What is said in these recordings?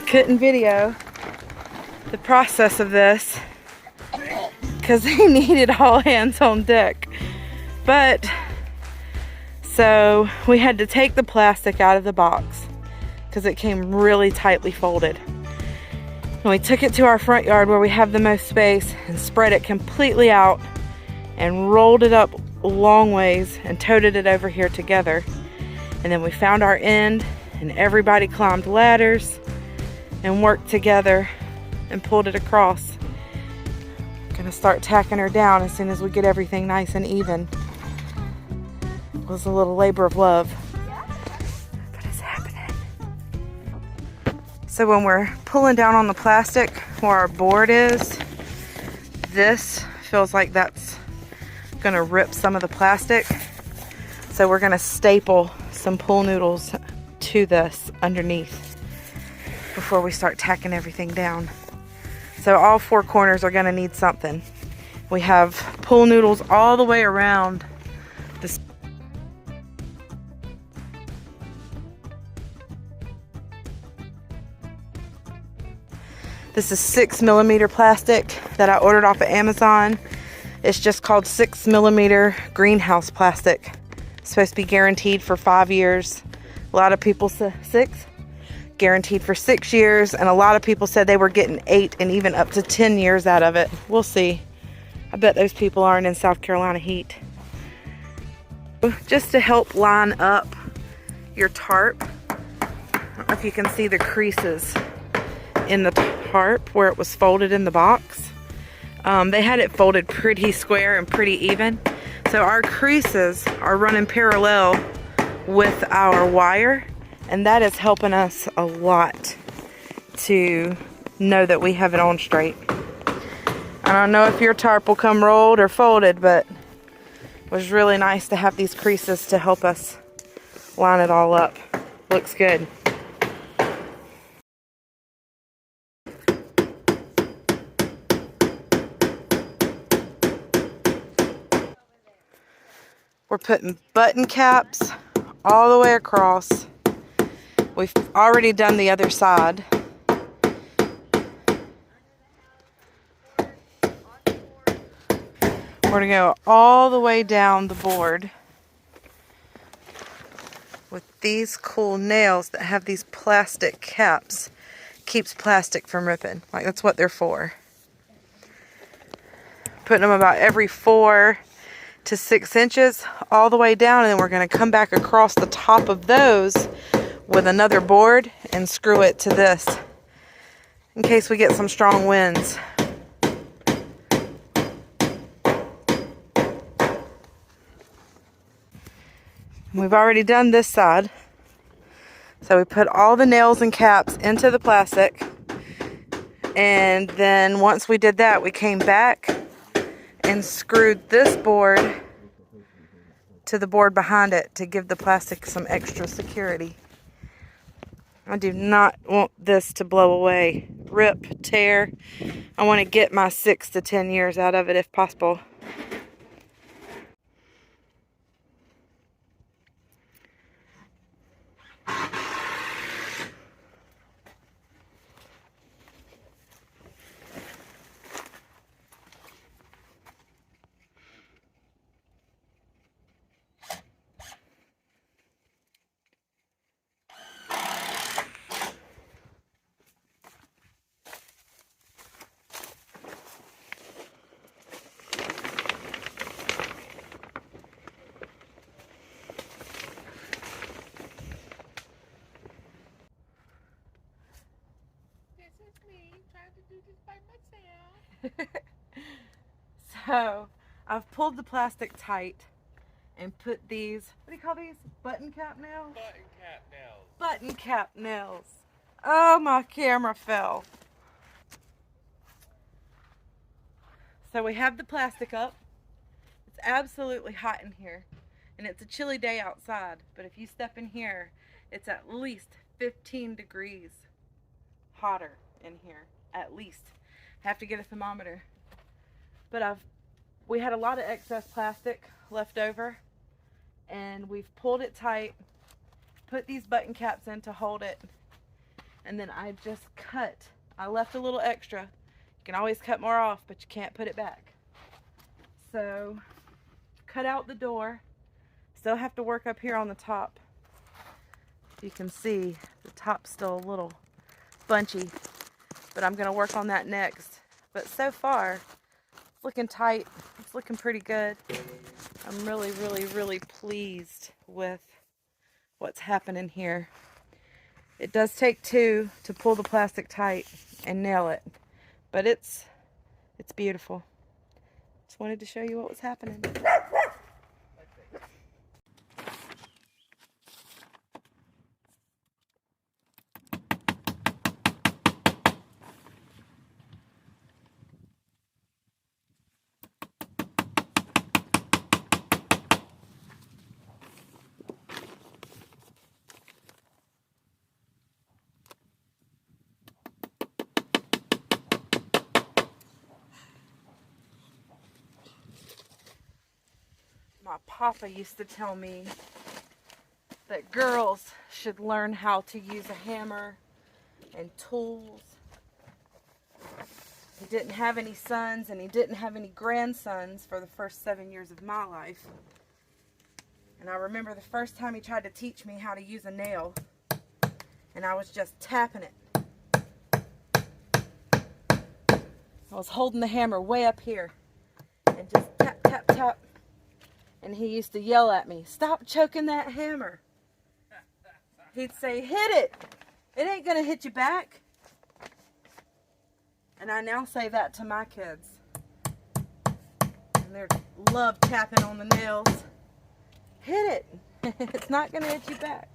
couldn't video the process of this because they needed all hands on deck. But so we had to take the plastic out of the box because it came really tightly folded. And we took it to our front yard where we have the most space and spread it completely out and rolled it up a long ways and toted it over here together. And then we found our end and everybody climbed ladders and worked together and pulled it across. Gonna start tacking her down as soon as we get everything nice and even. It was a little labor of love, but it's happening. So when we're pulling down on the plastic where our board is, this feels like that's gonna rip some of the plastic. So we're gonna staple some pool noodles to this underneath before we start tacking everything down. So all four corners are gonna need something. We have pool noodles all the way around this. This is 6mm plastic that I ordered off of Amazon. It's just called 6mm greenhouse plastic. It's supposed to be guaranteed for 5 years. A lot of people say 6, guaranteed for 6 years, and a lot of people said they were getting 8 and even up to 10 years out of it. We'll see. I bet those people aren't in South Carolina heat. Just to help line up your tarp, I don't know if you can see the creases in the tarp where it was folded in the box. They had it folded pretty square and pretty even. So our creases are running parallel with our wire, and that is helping us a lot to know that we have it on straight. I don't know if your tarp will come rolled or folded, but it was really nice to have these creases to help us line it all up. Looks good. We're putting button caps all the way across. We've already done the other side. We're gonna go all the way down the board with these cool nails that have these plastic caps. Keeps plastic from ripping. Like, that's what they're for. Putting them about every 4 to 6 inches all the way down, and then we're going to come back across the top of those with another board and screw it to this in case we get some strong winds. We've already done this side, so we put all the nails and caps into the plastic, and then once we did that, we came back and screwed this board to the board behind it to give the plastic some extra security. I do not want this to blow away, rip, tear. I want to get my 6 to 10 years out of it if possible. So I've pulled the plastic tight and put these, what do you call these? Button cap nails? Button cap nails. Button cap nails. Oh, my camera fell. So we have the plastic up. It's absolutely hot in here, and it's a chilly day outside, but if you step in here, it's at least 15 degrees hotter in here, at least. Have to get a thermometer. But we had a lot of excess plastic left over, and we've pulled it tight, put these button caps in to hold it, and then I just cut. I left a little extra. You can always cut more off, but you can't put it back. So cut out the door. Still have to work up here on the top. You can see the top's still a little bunchy, but I'm gonna work on that next. But so far, it's looking tight. It's looking pretty good. I'm really, really, really pleased with what's happening here. It does take two to pull the plastic tight and nail it, but it's beautiful. Just wanted to show you what was happening. My papa used to tell me that girls should learn how to use a hammer and tools. He didn't have any sons and he didn't have any grandsons for the first 7 years of my life. And I remember the first time he tried to teach me how to use a nail, and I was just tapping it. I was holding the hammer way up here and just tap, tap, tap. And he used to yell at me, "Stop choking that hammer." He'd say, "Hit it. It ain't gonna hit you back." And I now say that to my kids. And they love tapping on the nails. Hit it. It's not gonna hit you back.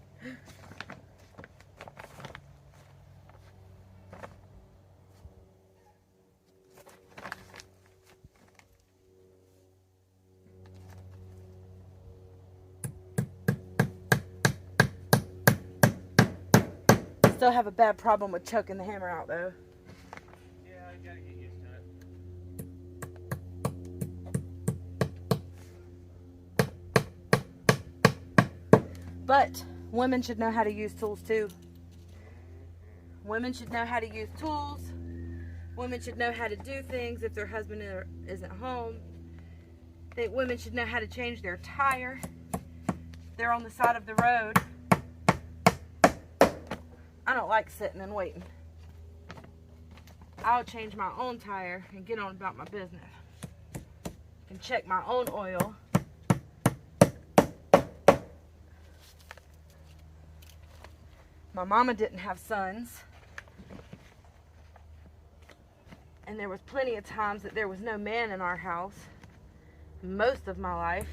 Still have a bad problem with choking the hammer out though. Yeah, I gotta get used to it. But women should know how to use tools too. Women should know how to use tools. Women should know how to do things if their husband isn't home. I think women should know how to change their tire. They're on the side of the road. I don't like sitting and waiting. I'll change my own tire and get on about my business. And check my own oil. My mama didn't have sons. And there was plenty of times that there was no man in our house. Most of my life.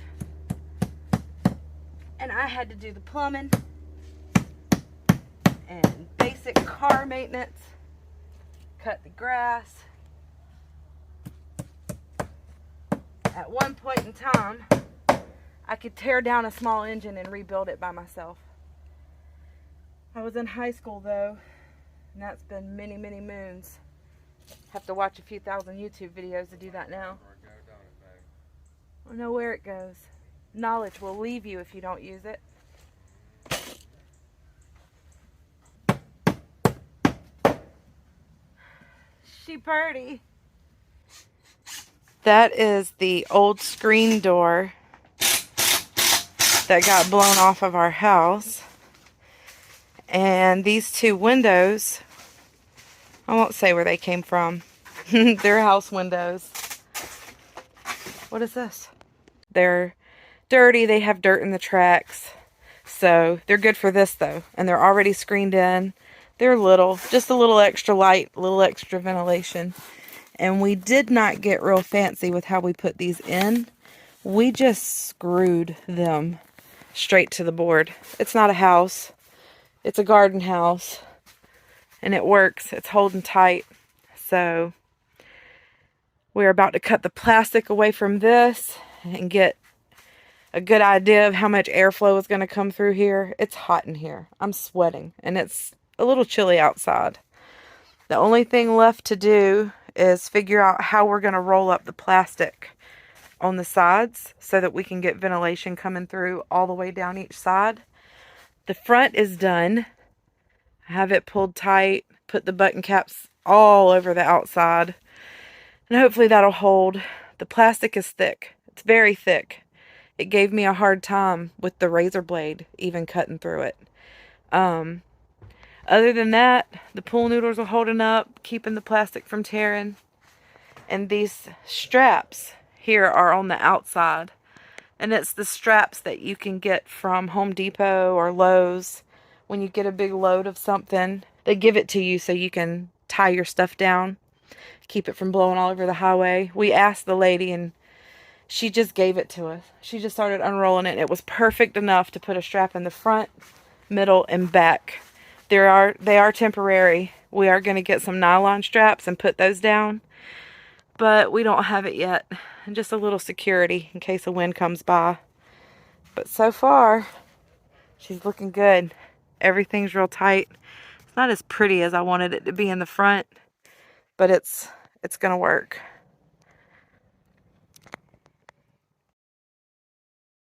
And I had to do the plumbing and basic car maintenance, cut the grass. At one point in time, I could tear down a small engine and rebuild it by myself. I was in high school though, and that's been many, many moons. Have to watch a few thousand YouTube videos to do that now. I don't know where it goes. Knowledge will leave you if you don't use it. She purty. That is the old screen door that got blown off of our house. And these two windows, I won't say where they came from. They're house windows. What is this? They're dirty. They have dirt in the tracks. So they're good for this though. And they're already screened in. They're little, just a little extra light, a little extra ventilation. And we did not get real fancy with how we put these in. We just screwed them straight to the board. It's not a house. It's a garden house. And it works. It's holding tight. So we're about to cut the plastic away from this and get a good idea of how much airflow is going to come through here. It's hot in here. I'm sweating and it's a little chilly outside. The only thing left to do is figure out how we're going to roll up the plastic on the sides so that we can get ventilation coming through all the way down each side. The front is done. have it pulled tight, put the button caps all over the outside, and hopefully that'll hold. The plastic is thick. It's very thick. It gave me a hard time with the razor blade even cutting through it. Other than that, the pool noodles are holding up, keeping the plastic from tearing. And these straps here are on the outside. And it's the straps that you can get from Home Depot or Lowe's when you get a big load of something. They give it to you so you can tie your stuff down, keep it from blowing all over the highway. We asked the lady and she just gave it to us. She just started unrolling it. It was perfect enough to put a strap in the front, middle, and back. They are temporary. We are going to get some nylon straps and put those down, but we don't have it yet. And just a little security in case a wind comes by. But so far, she's looking good. Everything's real tight. It's not as pretty as I wanted it to be in the front, but it's going to work.